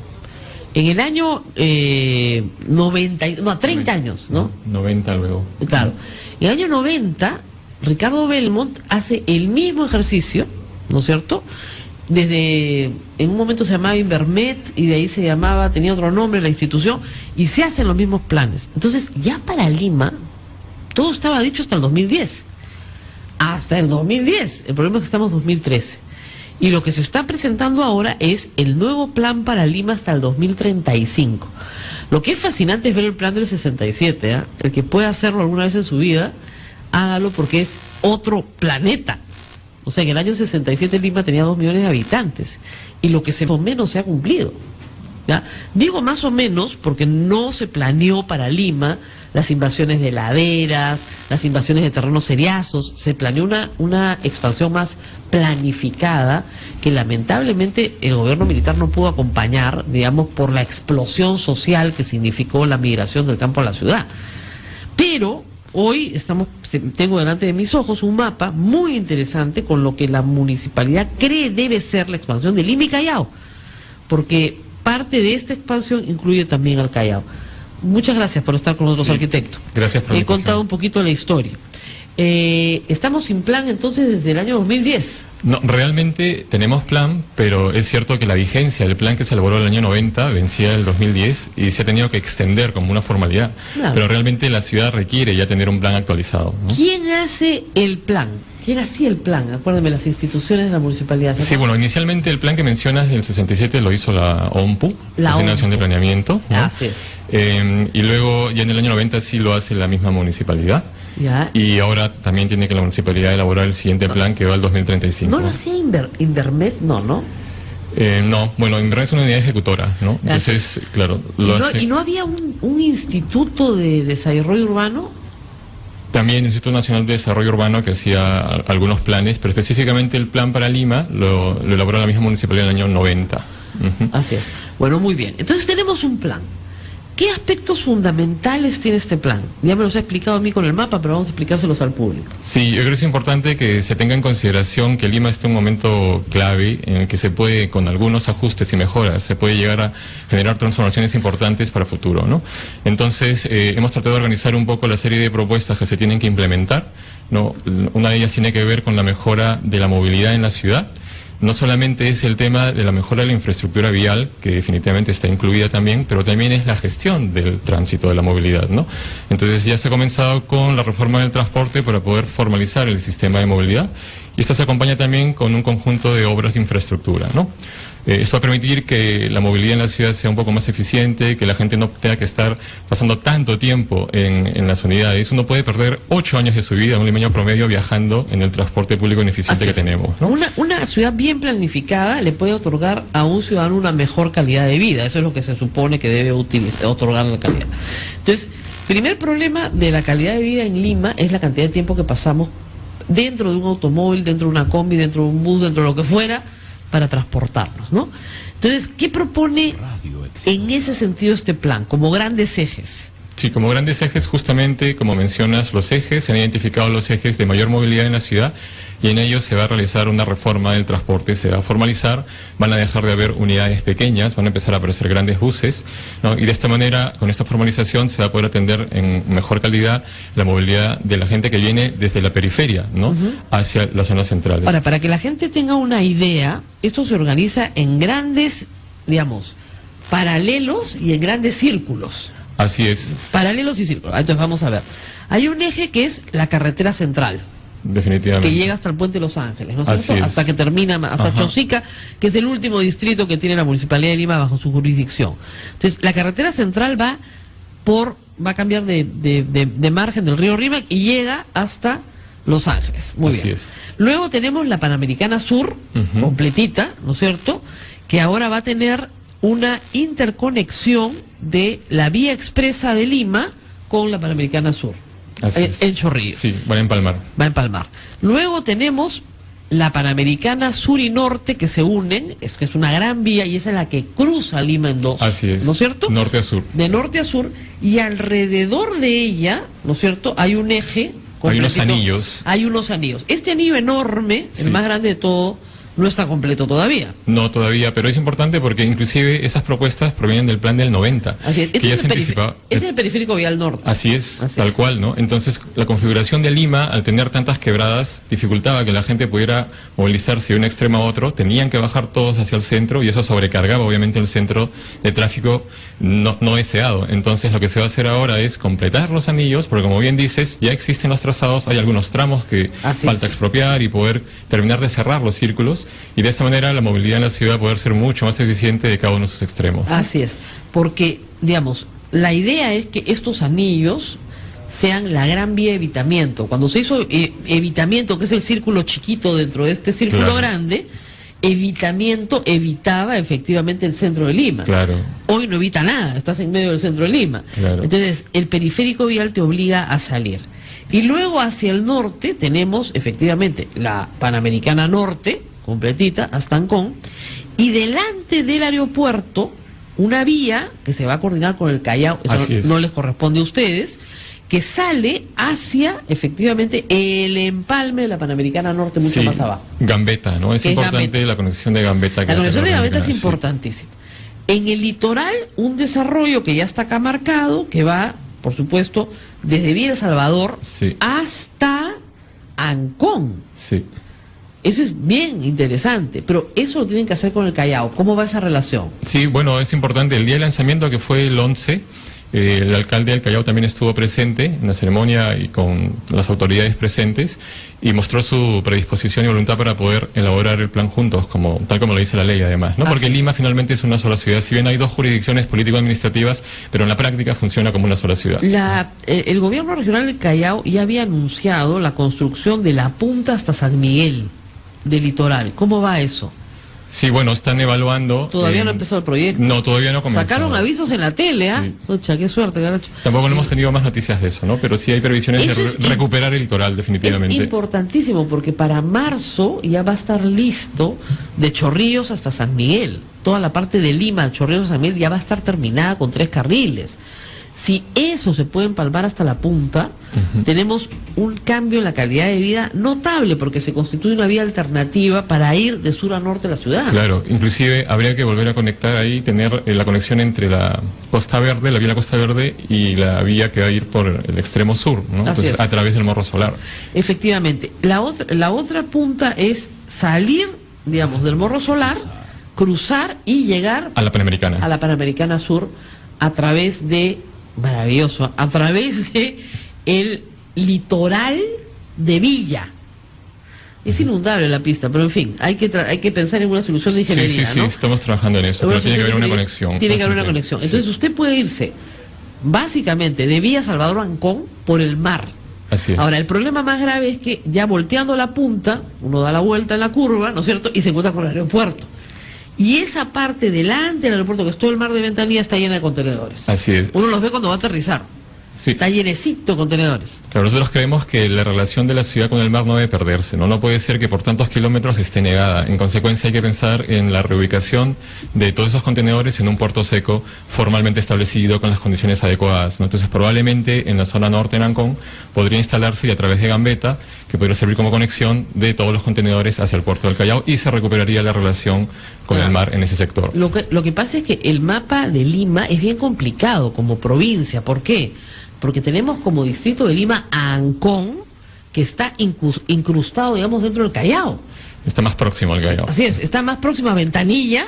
En el año 30 años, ¿no? 90 luego. Claro. En el año 90 Ricardo Belmont hace el mismo ejercicio, ¿no es cierto? En un momento se llamaba Invermet y de ahí se llamaba, tenía otro nombre la institución, y se hacen los mismos planes. Entonces, ya para Lima, todo estaba dicho hasta el 2010. Hasta el 2010. El problema es que estamos en 2013. Y lo que se está presentando ahora es el nuevo plan para Lima hasta el 2035. Lo que es fascinante es ver el plan del 67, ¿eh? El que pueda hacerlo alguna vez en su vida, hágalo porque es otro planeta. O sea, en el año 67 Lima tenía 2 millones de habitantes. Y lo que más o menos se ha cumplido, ¿ya? Digo más o menos porque no se planeó para Lima las invasiones de laderas, las invasiones de terrenos seriazos. Se planeó una expansión más planificada que lamentablemente el gobierno militar no pudo acompañar, digamos, por la explosión social que significó la migración del campo a la ciudad. Pero hoy tengo delante de mis ojos un mapa muy interesante con lo que la municipalidad cree debe ser la expansión de Lima y Callao, porque parte de esta expansión incluye también al Callao. Muchas gracias por estar con nosotros, sí, arquitecto. Gracias por la invitación. He contado un poquito la historia. Estamos sin plan entonces desde el año 2010. No, realmente tenemos plan, pero es cierto que la vigencia del plan que se elaboró en el año 90 vencía el 2010 y se ha tenido que extender como una formalidad. Claro. Pero realmente la ciudad requiere ya tener un plan actualizado, ¿no? ¿Quién hace el plan? ¿Quién hacía el plan? Acuérdame, las instituciones de la municipalidad. Sí, bueno, inicialmente el plan que mencionas del 67 lo hizo la OMPU, la Nación de Planeamiento, ¿no? Así es. Y luego ya en el año 90 sí lo hace la misma municipalidad. Ya. Y ahora también tiene que la municipalidad elaborar el siguiente plan que va al 2035. ¿No lo hacía Invermet? No. No, bueno, Invermet es una unidad ejecutora, ¿no? Entonces, claro. ¿Y no había un instituto de desarrollo urbano? También el Instituto Nacional de Desarrollo Urbano que hacía algunos planes, pero específicamente el plan para Lima lo elaboró la misma municipalidad en el año 90. Así es. Bueno, muy bien. Entonces tenemos un plan. ¿Qué aspectos fundamentales tiene este plan? Ya me los ha explicado a mí con el mapa, pero vamos a explicárselos al público. Sí, yo creo que es importante que se tenga en consideración que Lima está en un momento clave en el que se puede, con algunos ajustes y mejoras, se puede llegar a generar transformaciones importantes para el futuro, ¿no? Entonces, hemos tratado de organizar un poco la serie de propuestas que se tienen que implementar, ¿no? Una de ellas tiene que ver con la mejora de la movilidad en la ciudad. No solamente es el tema de la mejora de la infraestructura vial, que definitivamente está incluida también, pero también es la gestión del tránsito, de la movilidad, ¿no? Entonces ya se ha comenzado con la reforma del transporte para poder formalizar el sistema de movilidad, y esto se acompaña también con un conjunto de obras de infraestructura, ¿no? Esto va a permitir que la movilidad en la ciudad sea un poco más eficiente, que la gente no tenga que estar pasando tanto tiempo en las unidades. Uno puede perder 8 años de su vida, un limeño promedio, viajando en el transporte público ineficiente que tenemos, ¿no? Una ciudad bien planificada le puede otorgar a un ciudadano una mejor calidad de vida. Eso es lo que se supone que debe otorgar la calidad. Entonces, primer problema de la calidad de vida en Lima es la cantidad de tiempo que pasamos dentro de un automóvil, dentro de una combi, dentro de un bus, dentro de lo que fuera, para transportarnos, ¿no? Entonces, ¿qué propone en ese sentido este plan, como grandes ejes? Sí, como grandes ejes, justamente, como mencionas, los ejes, se han identificado los ejes de mayor movilidad en la ciudad, y en ellos se va a realizar una reforma del transporte, se va a formalizar, van a dejar de haber unidades pequeñas, van a empezar a aparecer grandes buses, ¿no? Y de esta manera, con esta formalización, se va a poder atender en mejor calidad la movilidad de la gente que viene desde la periferia, ¿no? Hacia las zonas centrales. Ahora, para que la gente tenga una idea, esto se organiza en grandes, digamos, paralelos y en grandes círculos. Así es. Paralelos y círculos. Entonces vamos a ver. Hay un eje que es la carretera central. Definitivamente. Que llega hasta el puente de Los Ángeles, ¿no es cierto? Hasta que termina, hasta Chosica, que es el último distrito que tiene la Municipalidad de Lima bajo su jurisdicción. Entonces, la carretera central va a cambiar de margen del río Rímac y llega hasta Los Ángeles. Muy bien. Es. Luego tenemos la Panamericana Sur, completita, ¿no es cierto? Que ahora va a tener una interconexión de la vía expresa de Lima con la Panamericana Sur. En Chorrillos. Sí, va a empalmar. Va a empalmar. Luego tenemos la Panamericana Sur y Norte que se unen, es una gran vía y esa es la que cruza Lima en dos. Así es. ¿No es cierto? Norte a sur. De norte a sur, y alrededor de ella, ¿no es cierto? Hay un eje. Hay unos anillos. Hay unos anillos. Este anillo enorme, el más grande de todo, no está completo todavía. No todavía, pero es importante porque inclusive esas propuestas provienen del plan del 90. Así es. Que ya se anticipaba. Es el periférico vial norte. Así es, tal cual, ¿no? Entonces, la configuración de Lima, al tener tantas quebradas, dificultaba que la gente pudiera movilizarse de un extremo a otro. Tenían que bajar todos hacia el centro y eso sobrecargaba, obviamente, el centro de tráfico no deseado. Entonces, lo que se va a hacer ahora es completar los anillos, porque como bien dices, ya existen los trazados, hay algunos tramos que falta expropiar y poder terminar de cerrar los círculos, y de esa manera la movilidad en la ciudad va a poder ser mucho más eficiente de cada uno de sus extremos. Así es, porque, digamos, la idea es que estos anillos sean la gran vía de evitamiento. Cuando se hizo evitamiento, que es el círculo chiquito dentro de este círculo grande, evitamiento evitaba efectivamente el centro de Lima. Claro. Hoy no evita nada, estás en medio del centro de Lima. Claro. Entonces, el periférico vial te obliga a salir. Y luego hacia el norte tenemos efectivamente la Panamericana Norte, completita, hasta Ancón, y delante del aeropuerto una vía que se va a coordinar con el Callao, eso no les corresponde a ustedes, que sale hacia efectivamente el empalme de la Panamericana Norte, mucho más abajo. Gambetta, ¿no? Es importante la conexión de Gambetta. La conexión de Gambetta es importantísima. En el litoral, un desarrollo que ya está acá marcado, que va, por supuesto, desde Villa El Salvador hasta Ancón. Sí. Eso es bien interesante, pero eso lo tienen que hacer con el Callao. ¿Cómo va esa relación? Sí, bueno, es importante. El día de lanzamiento, que fue el 11, el alcalde del Callao también estuvo presente en la ceremonia y con las autoridades presentes, y mostró su predisposición y voluntad para poder elaborar el plan juntos, tal como lo dice la ley además, ¿no? Porque Lima finalmente es una sola ciudad, si bien hay dos jurisdicciones político-administrativas, pero en la práctica funciona como una sola ciudad. El gobierno regional del Callao ya había anunciado la construcción de la punta hasta San Miguel del litoral. ¿Cómo va eso? Sí, bueno, están evaluando. Todavía no ha empezado el proyecto. No, todavía no comenzó. Sacaron avisos en la tele, ¿ah? Pucha, qué suerte, Garacho. Tampoco no hemos tenido más noticias de eso, ¿no? Pero sí hay previsiones de recuperar el litoral, definitivamente. Es importantísimo porque para marzo ya va a estar listo de Chorrillos hasta San Miguel. Toda la parte de Lima, Chorrillos a San Miguel, ya va a estar terminada con 3 carriles. Si eso se puede empalmar hasta la punta, tenemos un cambio en la calidad de vida notable, porque se constituye una vía alternativa para ir de sur a norte de la ciudad. Claro, inclusive habría que volver a conectar ahí, tener la conexión entre la Costa Verde, la vía de la Costa Verde, y la vía que va a ir por el extremo sur, ¿no? Entonces, a través del Morro Solar. Efectivamente. La otra punta es salir, digamos, del Morro Solar, cruzar y llegar a la Panamericana. A la Panamericana Sur, a través de... Maravilloso, a través de el litoral de Villa. Es inundable la pista, pero en fin, hay que pensar en una solución de ingeniería. Sí, estamos trabajando en eso, pero tiene que haber una conexión. Tiene que haber una conexión. Entonces usted puede irse básicamente de Villa Salvador a Ancón por el mar. Así es. Ahora, el problema más grave es que ya volteando la punta, uno da la vuelta en la curva, ¿no es cierto? Y se encuentra con el aeropuerto. Y esa parte delante del aeropuerto, que es todo el mar de Ventanilla, está llena de contenedores. Así es. Uno los ve cuando va a aterrizar. Sí. Está llenecito de contenedores. Claro, nosotros creemos que la relación de la ciudad con el mar no debe perderse, ¿no? No puede ser que por tantos kilómetros esté negada. En consecuencia, hay que pensar en la reubicación de todos esos contenedores en un puerto seco formalmente establecido con las condiciones adecuadas, ¿no? Entonces, probablemente en la zona norte, en Ancón, podría instalarse, y a través de Gambetta, que podría servir como conexión de todos los contenedores hacia el puerto del Callao, y se recuperaría la relación con el mar en ese sector. Lo que pasa es que el mapa de Lima es bien complicado como provincia. ¿Por qué? Porque tenemos como distrito de Lima a Ancón, que está incrustado, digamos, dentro del Callao. Está más próximo al Callao. Así es, está más próximo a Ventanilla,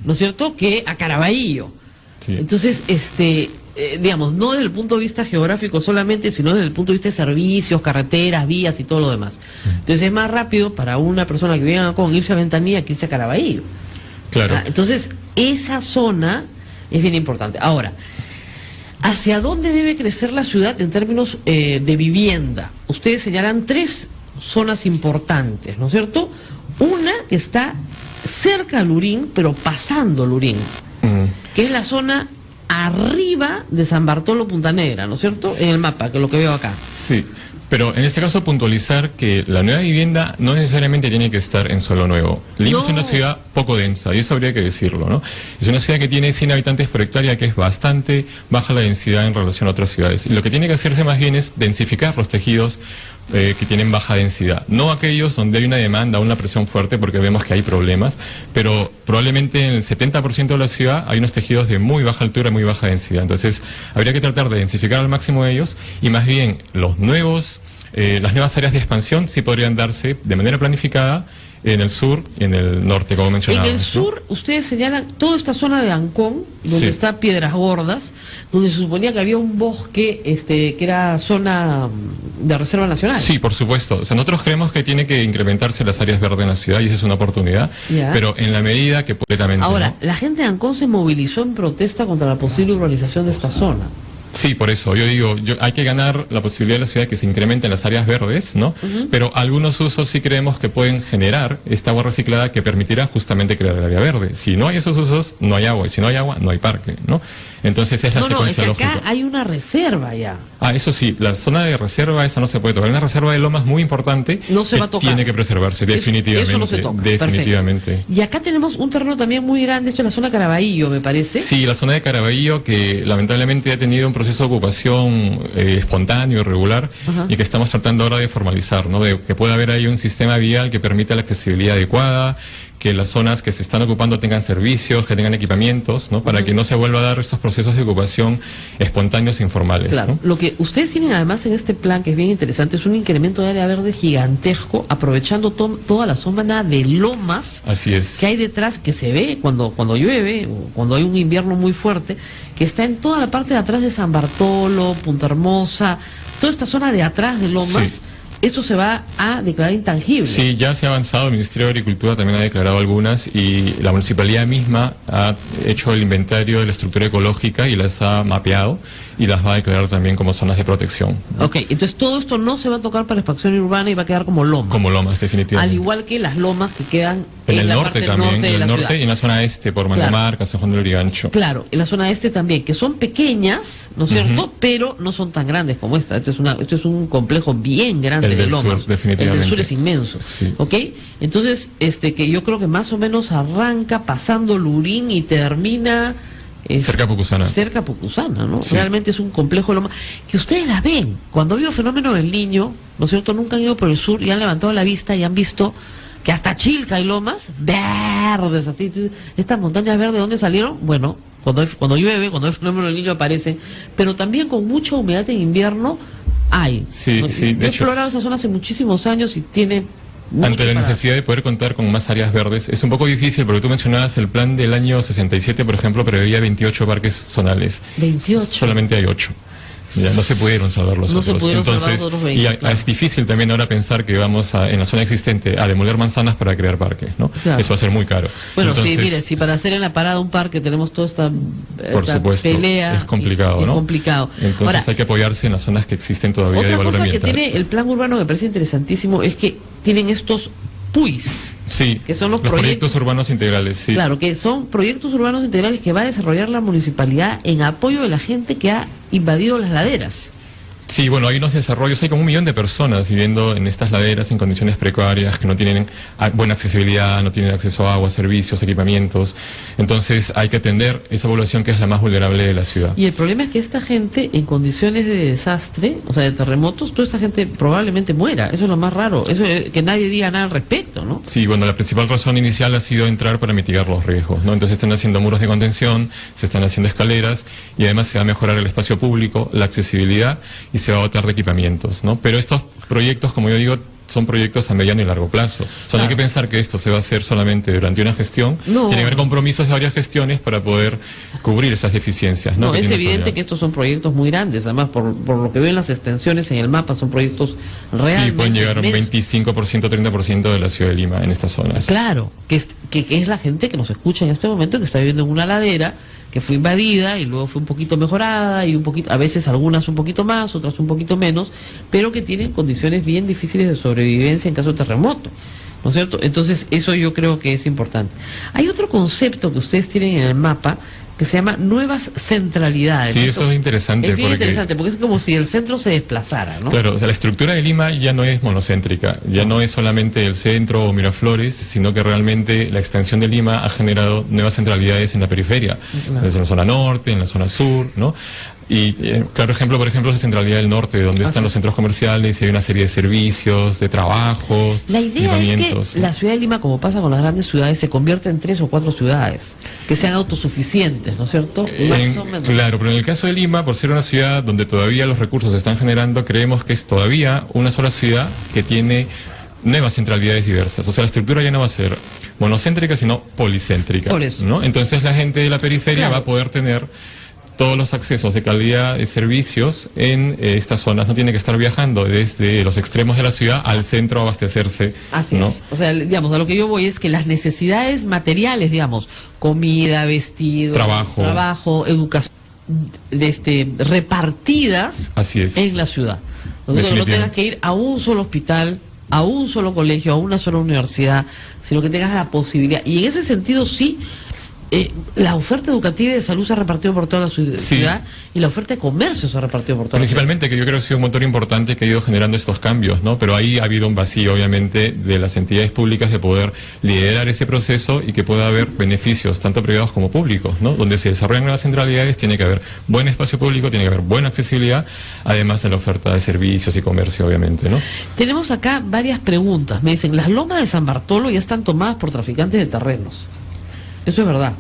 ¿no es cierto?, que a Caraballo. Sí. Entonces, digamos, no desde el punto de vista geográfico solamente, sino desde el punto de vista de servicios, carreteras, vías y todo lo demás. Entonces es más rápido para una persona que vive en Ancón irse a Ventanilla que irse a Caraballo. Claro. Entonces, esa zona es bien importante. Ahora, ¿hacia dónde debe crecer la ciudad en términos de vivienda? Ustedes señalan 3 zonas importantes, ¿no es cierto? Una que está cerca a Lurín, pero pasando Lurín, que es la zona arriba de San Bartolo Punta Negra, ¿no es cierto? En el mapa, que es lo que veo acá. Sí. Pero en este caso puntualizar que la nueva vivienda no necesariamente tiene que estar en suelo nuevo. Lima es una ciudad poco densa, y eso habría que decirlo, ¿no? Es una ciudad que tiene 100 habitantes por hectárea, que es bastante baja la densidad en relación a otras ciudades. Y lo que tiene que hacerse más bien es densificar los tejidos que tienen baja densidad. No aquellos donde hay una demanda o una presión fuerte, porque vemos que hay problemas, pero probablemente en el 70% de la ciudad hay unos tejidos de muy baja altura y muy baja densidad. Entonces, habría que tratar de densificar al máximo de ellos, y más bien las nuevas áreas de expansión sí podrían darse de manera planificada en el sur y en el norte, como mencionábamos. En el sur, ustedes señalan toda esta zona de Ancón, donde Sí. está Piedras Gordas, donde se suponía que había un bosque que era zona de reserva nacional. Sí, por supuesto. O sea, nosotros creemos que tiene que incrementarse las áreas verdes en la ciudad, y esa es una oportunidad, Ya. pero en la medida que completamente. Ahora, ¿no? la gente de Ancón se movilizó en protesta contra la posible urbanización de esta zona. Sí, por eso yo digo, hay que ganar la posibilidad de la ciudad que se incrementen las áreas verdes, ¿no? Pero algunos usos sí creemos que pueden generar esta agua reciclada que permitirá justamente crear el área verde. Si no hay esos usos, no hay agua, y si no hay agua, no hay parque, ¿no? Entonces es la No, es secuencia que acá lógica. hay una reserva ya. Eso sí, la zona de reserva esa no se puede tocar. Una reserva de lomas muy importante. No se va a tocar. Tiene que preservarse, definitivamente. Eso no se toca. Definitivamente. Perfecto. Y acá tenemos un terreno también muy grande, esto es la zona Caraballo, me parece. Sí, la zona de Caraballo, que lamentablemente ha tenido un proceso de ocupación espontáneo, irregular, Ajá. y que estamos tratando ahora de formalizar, ¿no? De que pueda haber ahí un sistema vial que permita la accesibilidad adecuada, que las zonas que se están ocupando tengan servicios, que tengan equipamientos, ¿no? Para que no se vuelva a dar estos procesos de ocupación espontáneos e informales, Claro, ¿no? lo que ustedes tienen además en este plan, que es bien interesante, es un incremento de área verde gigantesco, aprovechando toda la zona de lomas Así es. que hay detrás, que se ve cuando llueve, o cuando hay un invierno muy fuerte, que está en toda la parte de atrás de San Bartolo, Punta Hermosa, toda esta zona de atrás de lomas. Sí. Esto se va a declarar intangible. Sí, ya se ha avanzado, el Ministerio de Agricultura también ha declarado algunas, y la municipalidad misma ha hecho el inventario de la estructura ecológica y las ha mapeado, y las va a declarar también como zonas de protección, ¿no? Ok, entonces todo esto no se va a tocar para expansión urbana y va a quedar como loma. Como lomas, definitivamente. Al igual que las lomas que quedan En el la norte parte también, norte de en la el norte ciudad. y en la zona este, por Claro. Mangamarca, San Juan del Lurigancho. Claro, en la zona este también, que son pequeñas, ¿no es cierto? Ujú. Pero no son tan grandes como esta. Esto es un complejo bien grande El de del lomas. sur, definitivamente. El del sur es inmenso. Sí. ¿Ok? Entonces, que yo creo que más o menos arranca pasando Lurín y termina Cerca a Pucusana. Cerca a Pucusana, ¿no? Sí. Realmente es un complejo de lomas que ustedes la ven. Cuando ha habido fenómeno del Niño, ¿no es cierto? Nunca han ido por el sur y han levantado la vista y han visto que hasta Chilca hay lomas verdes, así. Estas montañas verdes, ¿de dónde salieron? Bueno, cuando llueve, cuando hay fenómeno del Niño aparecen, pero también con mucha humedad en invierno hay. Sí, ¿no? sí, Yo de he hecho. explorado esa zona hace muchísimos años y tiene mucho Ante la para- necesidad de poder contar con más áreas verdes, es un poco difícil, porque tú mencionabas el plan del año 67, por ejemplo, preveía 28 parques zonales. 28. Solamente hay 8. Ya no se pudieron salvar los No se otros. pudieron salvar Entonces, los otros 20, y claro. es difícil también ahora pensar que vamos en la zona existente a demoler manzanas para crear parques, ¿no? Claro. Eso va a ser muy caro. Bueno, sí, Entonces, mire, si para hacer en la parada un parque tenemos toda esta por supuesto, pelea. es complicado, es ¿no? complicado. Entonces Ahora, hay que apoyarse en las zonas que existen todavía de otra valor cosa que ambiental. tiene el plan urbano que me parece interesantísimo es que tienen estos PUIs, Sí, que son los proyectos urbanos integrales, sí. claro, que son proyectos urbanos integrales que va a desarrollar la municipalidad en apoyo de la gente que ha invadido las laderas. Sí, bueno, hay unos desarrollos, hay como 1 millón de personas viviendo en estas laderas en condiciones precarias, que no tienen buena accesibilidad, no tienen acceso a agua, servicios, equipamientos. Entonces hay que atender esa población que es la más vulnerable de la ciudad. Y el problema es que esta gente en condiciones de desastre, o sea, de terremotos, toda esta gente probablemente muera. Eso es lo más raro. Eso es que nadie diga nada al respecto, ¿no? Sí, bueno, la principal razón inicial ha sido entrar para mitigar los riesgos, ¿no? Entonces están haciendo muros de contención, se están haciendo escaleras, y además se va a mejorar el espacio público, la accesibilidad, y se va a dotar de equipamientos, ¿no? Pero estos proyectos, como yo digo, son proyectos a mediano y largo plazo. O sea, no hay Claro. que pensar que esto se va a hacer solamente durante una gestión. No. Tiene que haber compromisos de varias gestiones para poder cubrir esas deficiencias, ¿no? No, que es tiene evidente actualidad. que estos son proyectos muy grandes, además por lo que veo en las extensiones en el mapa, son proyectos realmente Sí, pueden llegar a un inmensos. 25%, 30% de la ciudad de Lima en estas zonas. Claro, que es la gente que nos escucha en este momento, que está viviendo en una ladera que fue invadida y luego fue un poquito mejorada y un poquito, a veces algunas un poquito más, otras un poquito menos, pero que tienen condiciones bien difíciles de sobrevivencia en caso de terremoto, ¿no es cierto? Entonces eso yo creo que es importante. Hay otro concepto que ustedes tienen en el mapa que se llama nuevas centralidades. Sí, Esto eso es interesante. es bien porque, interesante porque es como si el centro se desplazara, ¿no? Claro, o sea, la estructura de Lima ya no es monocéntrica, ya no es solamente el centro o Miraflores, sino que realmente la extensión de Lima ha generado nuevas centralidades en la periferia, Claro. desde la zona norte, en la zona sur, ¿no? Y claro ejemplo, por ejemplo, es la centralidad del norte, donde están los centros comerciales y hay una serie de servicios, de trabajos, La idea es equipamientos. que la ciudad de Lima, como pasa con las grandes ciudades, se convierta en 3 o 4 ciudades, que sean autosuficientes, ¿no es cierto? Más o menos. Claro, pero en el caso de Lima, por ser una ciudad donde todavía los recursos se están generando, creemos que es todavía una sola ciudad que tiene nuevas centralidades diversas. O sea, la estructura ya no va a ser monocéntrica, sino policéntrica. Por eso. ¿no? Entonces la gente de la periferia Claro. va a poder tener todos los accesos de calidad de servicios en estas zonas. No tiene que estar viajando desde los extremos de la ciudad al centro a abastecerse. Así ¿no? es. O sea, digamos, a lo que yo voy es que las necesidades materiales, digamos, comida, vestido, trabajo, educación, repartidas Así es. en la ciudad. Nosotros no tengas que ir a un solo hospital, a un solo colegio, a una sola universidad, sino que tengas la posibilidad. Y en ese sentido sí, la oferta educativa y de salud se ha repartido por toda la ciudad y la oferta de comercio se ha repartido por toda la ciudad. Principalmente, que yo creo que ha sido un motor importante que ha ido generando estos cambios, ¿no? Pero ahí ha habido un vacío, obviamente, de las entidades públicas de poder liderar ese proceso y que pueda haber beneficios, tanto privados como públicos, ¿no? Donde se desarrollan nuevas centralidades, tiene que haber buen espacio público, tiene que haber buena accesibilidad, además de la oferta de servicios y comercio, obviamente, ¿no? Tenemos acá varias preguntas. Me dicen, las lomas de San Bartolo ya están tomadas por traficantes de terrenos. Eso es verdad.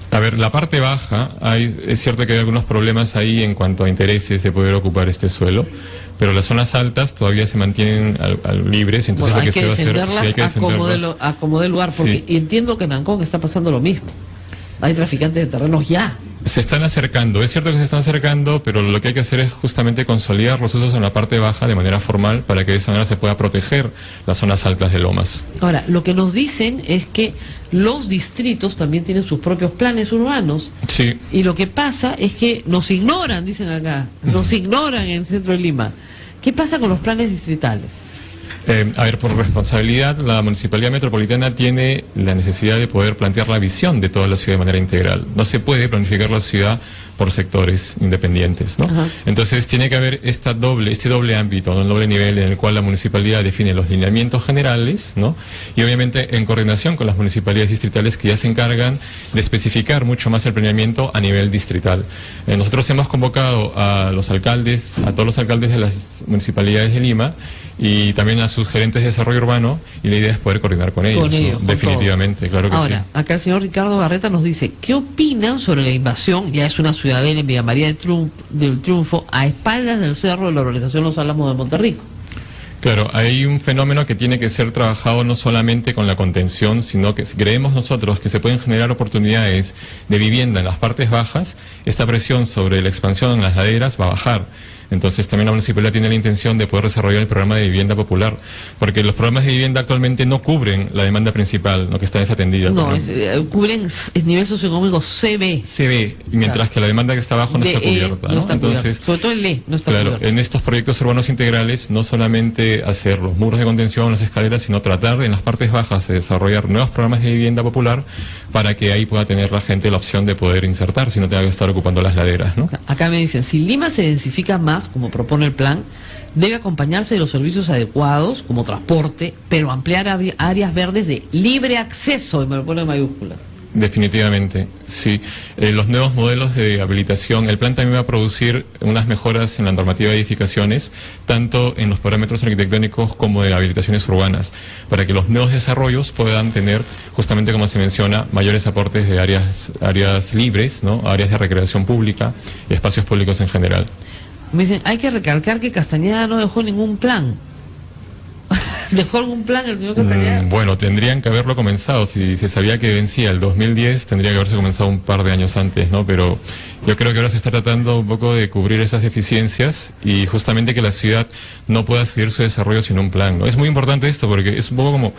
A ver, la parte baja, es cierto que hay algunos problemas ahí en cuanto a intereses de poder ocupar este suelo, pero las zonas altas todavía se mantienen libres, entonces lo que se va a hacer, sí, hay que defenderlas. A como de lugar, porque entiendo que en Ancón está pasando lo mismo. Hay traficantes de terrenos ya. Se están acercando, es cierto que se están acercando, pero lo que hay que hacer es justamente consolidar los usos en la parte baja de manera formal para que de esa manera se pueda proteger las zonas altas de lomas. Ahora, lo que nos dicen es que los distritos también tienen sus propios planes urbanos. Sí. Y lo que pasa es que nos ignoran, dicen acá, nos ignoran en el centro de Lima. ¿Qué pasa con los planes distritales? A ver, por responsabilidad, la Municipalidad Metropolitana tiene la necesidad de poder plantear la visión de toda la ciudad de manera integral. No se puede planificar la ciudad por sectores independientes, ¿no? Entonces tiene que haber este doble ámbito, ¿no? Un doble nivel en el cual la municipalidad define los lineamientos generales, ¿no? Y obviamente en coordinación con las municipalidades distritales que ya se encargan de especificar mucho más el planeamiento a nivel distrital. Nosotros hemos convocado a los alcaldes, a todos los alcaldes de las municipalidades de Lima y también a sus gerentes de desarrollo urbano, y la idea es poder coordinar con ellos, ¿no? Definitivamente, claro que sí. Ahora, acá el señor Ricardo Barreta nos dice, ¿qué opinan sobre la invasión? Ya es una ciudadela en Villa María del Triunfo, a espaldas del cerro de la organización Los Álamos de Monterrico. Claro, hay un fenómeno que tiene que ser trabajado no solamente con la contención, sino que si creemos nosotros que se pueden generar oportunidades de vivienda en las partes bajas, esta presión sobre la expansión en las laderas va a bajar. Entonces también la municipalidad tiene la intención de poder desarrollar el programa de vivienda popular, porque los programas de vivienda actualmente no cubren la demanda principal, ¿no? Que está desatendida. No, cubren el nivel socioeconómico CB. CB, y mientras que la demanda que está abajo no está cubierta, ¿no? Entonces, sobre todo el E no está cubierto. En estos proyectos urbanos integrales, no solamente hacer los muros de contención, las escaleras, sino tratar en las partes bajas de desarrollar nuevos programas de vivienda popular para que ahí pueda tener la gente la opción de poder insertar, si no tenga que estar ocupando las laderas, ¿no? Acá me dicen, si Lima se densifica más, como propone el plan, debe acompañarse de los servicios adecuados, como transporte, pero ampliar áreas verdes de libre acceso, y me lo pone en mayúsculas. Definitivamente, sí. Los nuevos modelos de habilitación, el plan también va a producir unas mejoras en la normativa de edificaciones, tanto en los parámetros arquitectónicos como de habilitaciones urbanas, para que los nuevos desarrollos puedan tener, justamente como se menciona, mayores aportes de áreas libres, ¿no? Áreas de recreación pública, espacios públicos en general. Me dicen, hay que recalcar que Castañeda no dejó ningún plan. ¿Dejó algún plan el señor Castañeda? Bueno, tendrían que haberlo comenzado. Si se sabía que vencía el 2010, tendría que haberse comenzado un par de años antes, ¿no? Pero yo creo que ahora se está tratando un poco de cubrir esas deficiencias y justamente que la ciudad no pueda seguir su desarrollo sin un plan, ¿no? Es muy importante esto porque es un poco como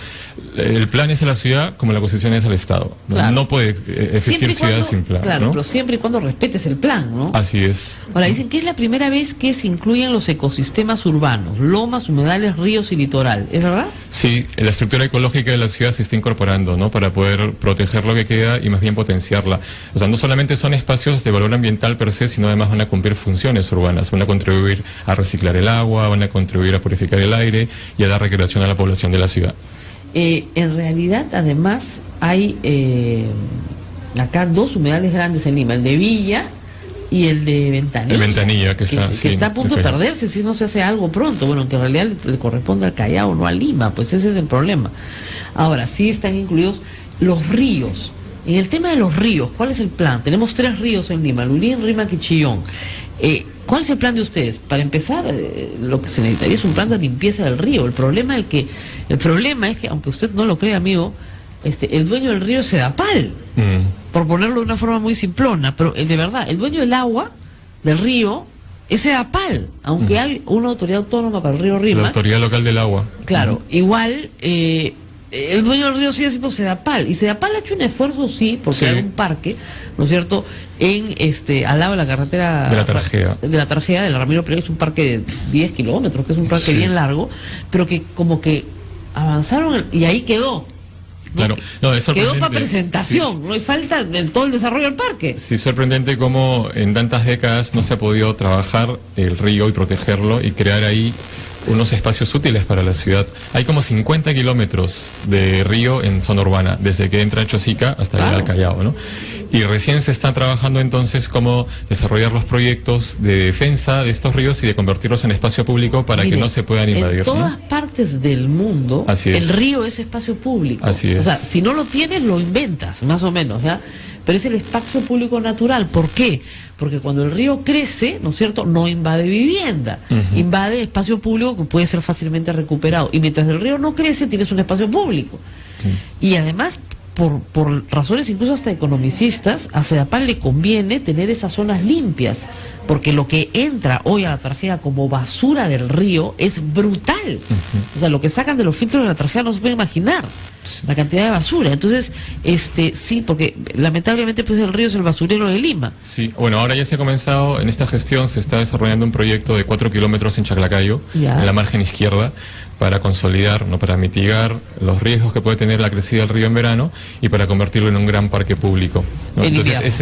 el plan es a la ciudad como la Constitución es al Estado, ¿no? Claro. No puede existir ciudad sin plan, claro, ¿no? Pero siempre y cuando respetes el plan, ¿no? Así es. Ahora, dicen que es la primera vez que se incluyen los ecosistemas urbanos, lomas, humedales, ríos y litoral, ¿es verdad? Sí, la estructura ecológica de la ciudad se está incorporando, ¿no? Para poder proteger lo que queda y más bien potenciarla. O sea, no solamente son espacios de valor ambiental per se, sino además van a cumplir funciones urbanas, van a contribuir a reciclar el agua, van a contribuir a purificar el aire y a dar recreación a la población de la ciudad. En realidad, además, hay acá 2 humedales grandes en Lima, el de Villa y el de Ventanilla. El Ventanilla, que está a punto de perderse si no se hace algo pronto. Bueno, que en realidad le corresponde al Callao, no a Lima, pues ese es el problema. Ahora, sí están incluidos los ríos. En el tema de los ríos, ¿cuál es el plan? Tenemos 3 ríos en Lima, Lurín, Rímac y Chillón. ¿Cuál es el plan de ustedes? Para empezar, lo que se necesitaría es un plan de limpieza del río. El problema es que, aunque usted no lo crea, amigo, el dueño del río es Sedapal, por ponerlo de una forma muy simplona, pero de verdad, el dueño del agua, del río, es Sedapal, aunque hay una autoridad autónoma para el río Rímac. La autoridad local del agua. Claro, igual, el dueño del río sigue siendo Sedapal, y Sedapal ha hecho un esfuerzo, sí, porque hay un parque, ¿no es cierto?, al lado de la carretera de la Tarjea, de la Ramiro Pérez, es un parque de 10 kilómetros, que es un parque bien largo, pero que como que avanzaron y ahí quedó. ¿no? Claro, no, es quedó para presentación, no hay falta en todo el desarrollo del parque. Sí, sorprendente cómo en tantas décadas no se ha podido trabajar el río y protegerlo y crear ahí unos espacios útiles para la ciudad. Hay como 50 kilómetros de río en zona urbana, desde que entra Chosica hasta llegar al Callao, ¿no? Y recién se está trabajando entonces cómo desarrollar los proyectos de defensa de estos ríos y de convertirlos en espacio público para que no se puedan invadir. En todas partes del mundo, el río es espacio público. Así es. O sea, si no lo tienes, lo inventas, más o menos, ¿ya? Pero es el espacio público natural. ¿Por qué? Porque cuando el río crece, ¿no es cierto?, no invade vivienda, invade espacio público que puede ser fácilmente recuperado. Y mientras el río no crece, tienes un espacio público. Sí. Y además, por razones incluso hasta economicistas, a Sedapal le conviene tener esas zonas limpias, porque lo que entra hoy a la Tarjea como basura del río es brutal. O sea, lo que sacan de los filtros de la Tarjea no se puede imaginar, la cantidad de basura. Entonces, sí, porque lamentablemente pues el río es el basurero de Lima. Sí, bueno, ahora ya se ha comenzado, en esta gestión se está desarrollando un proyecto de 4 kilómetros en Chaclacayo, en la margen izquierda, para consolidar, no, para mitigar los riesgos que puede tener la crecida del río en verano y para convertirlo en un gran parque público, ¿no? Entonces,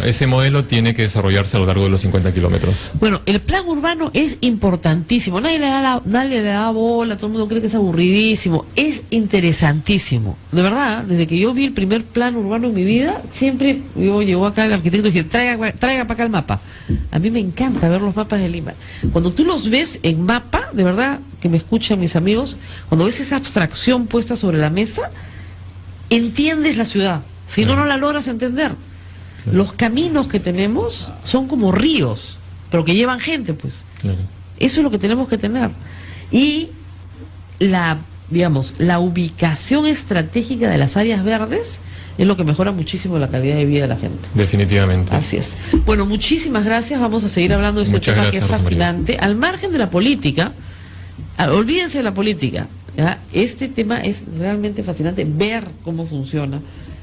ese modelo tiene que desarrollarse a lo largo de los 50 kilómetros. Bueno, el plan urbano es importantísimo. Nadie le da bola, todo el mundo cree que es aburridísimo. Es interesantísimo. De verdad, desde que yo vi el primer plan urbano en mi vida, siempre llegó acá el arquitecto y dije, traiga para acá el mapa. A mí me encanta ver los mapas de Lima. Cuando tú los ves en mapa, de verdad, que me escuchan mis amigos, cuando ves esa abstracción puesta sobre la mesa, entiendes la ciudad. Si no, no la logras entender. Los caminos que tenemos son como ríos, pero que llevan gente, pues. Eso es lo que tenemos que tener. Y la ubicación estratégica de las áreas verdes es lo que mejora muchísimo la calidad de vida de la gente. Definitivamente. Así es. Bueno, muchísimas gracias. Vamos a seguir hablando de este tema que es fascinante. Al margen de la política, olvídense de la política, ¿ya? Este tema es realmente fascinante, ver cómo funciona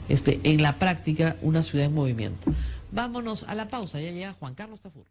en la práctica una ciudad en movimiento. Vámonos a la pausa, ya llega Juan Carlos Tafur.